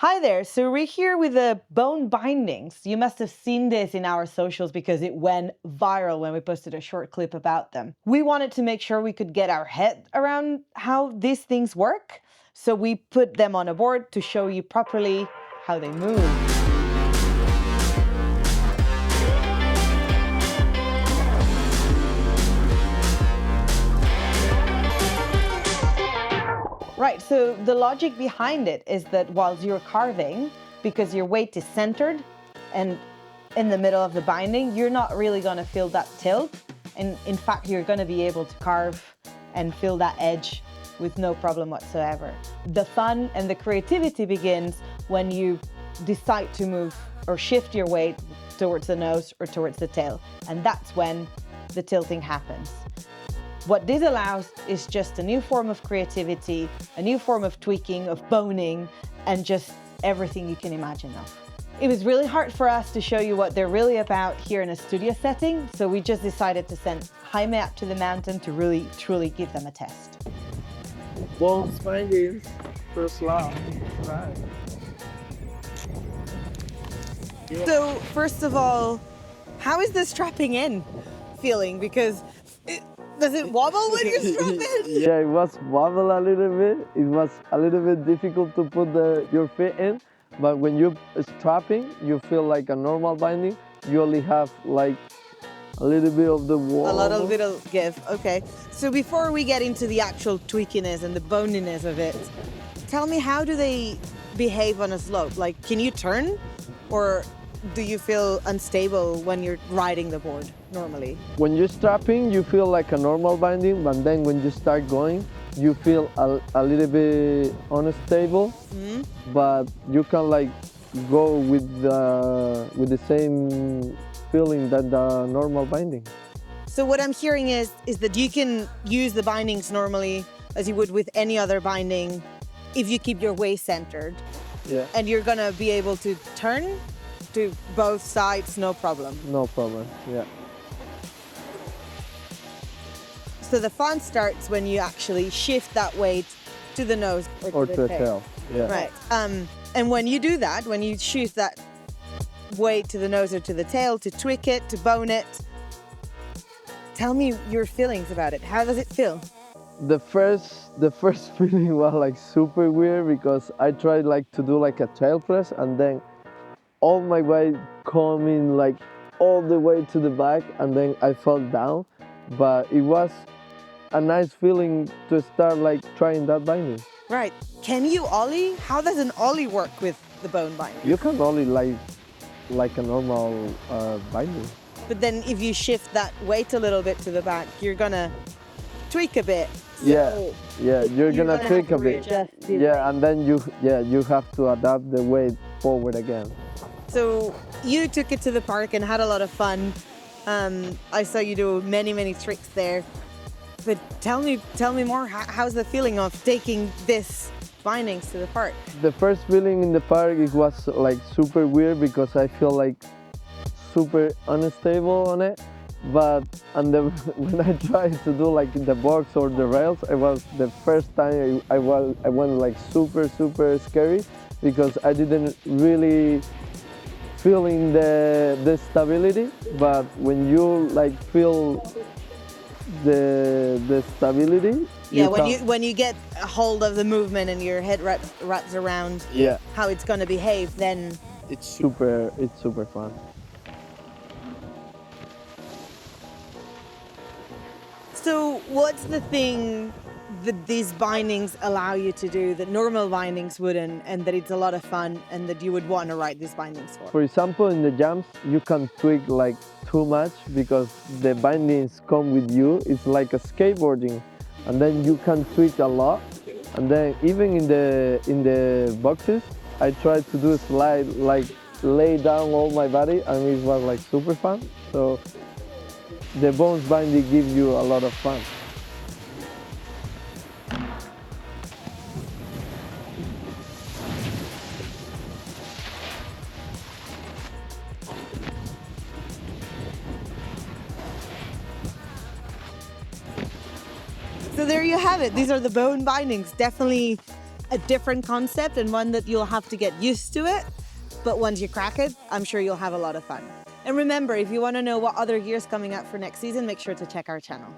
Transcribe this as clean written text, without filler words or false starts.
Hi there, so we're here with the bone bindings. You must have seen this in our socials because it went viral when we posted a short clip about them. We wanted to make sure we could get our head around how these things work, so we put them on a board to show you properly how they move. Right, so the logic behind it is that whilst you're carving, because your weight is centered and in the middle of the binding, you're not really going to feel that tilt. And in fact, you're going to be able to carve and feel that edge with no problem whatsoever. The fun and the creativity begins when you decide to move or shift your weight towards the nose or towards the tail. And that's when the tilting happens. What this allows is just a new form of creativity, a new form of tweaking, of boning, and just everything you can imagine of. It was really hard for us to show you what they're really about here in a studio setting, so we just decided to send Jaime up to the mountain to really, truly give them a test. Bones bindings, first law. Right. Yeah. So, first of all, how is the strapping in feeling? Because does it wobble when you're strapping? Yeah, it was wobble a little bit. It was a little bit difficult to put your feet in, but when you're strapping, you feel like a normal binding. You only have like a little bit of the wobble. A little bit of give, okay. So before we get into the actual tweakiness and the boniness of it, tell me, how do they behave on a slope? Like, can you turn, or do you feel unstable when you're riding the board normally? When you're strapping, you feel like a normal binding, but then when you start going, you feel a little bit unstable. But you can like go with the same feeling that the normal binding. So what I'm hearing is that you can use the bindings normally as you would with any other binding if you keep your waist centered. Yeah. And you're gonna be able to turn to both sides, no problem. No problem, yeah. So the fun starts when you actually shift that weight to the nose Or to the tail. Yeah. Right. And when you do that, when you shift that weight to the nose or to the tail, to tweak it, to bone it, tell me your feelings about it. How does it feel? The first feeling was like super weird because I tried like to do like a tail press and then all my weight coming like all the way to the back and then I fell down. But it was a nice feeling to start like trying that binding. Right. Can you ollie? How does an ollie work with the bone binding? You can ollie like a normal binding. But then if you shift that weight a little bit to the back, you're gonna tweak a bit. Yeah, you're gonna tweak a bit. Yeah, and then you have to adapt the weight forward again. So you took it to the park and had a lot of fun. I saw you do many tricks there. But tell me more. How's the feeling of taking this bindings to the park? The first feeling in the park, it was like super weird because I feel like super unstable on it. But when I tried to do like the box or the rails, it was the first time I went like super scary because I didn't really feeling the stability. But when you like feel the stability, when you get a hold of the movement and your head wraps around how it's going to behave, then it's super fun. So what's the thing that these bindings allow you to do that normal bindings wouldn't, and that it's a lot of fun and that you would want to ride these bindings for? For example, in the jumps, you can tweak like too much because the bindings come with you. It's like a skateboarding, and then you can tweak a lot. And then even in the boxes, I tried to do a slide, like lay down all my body, and it was like super fun. So the bones binding gives you a lot of fun. So there you have it. These are the bone bindings. Definitely a different concept and one that you'll have to get used to it. But once you crack it, I'm sure you'll have a lot of fun. And remember, if you want to know what other gear's coming up for next season, make sure to check our channel.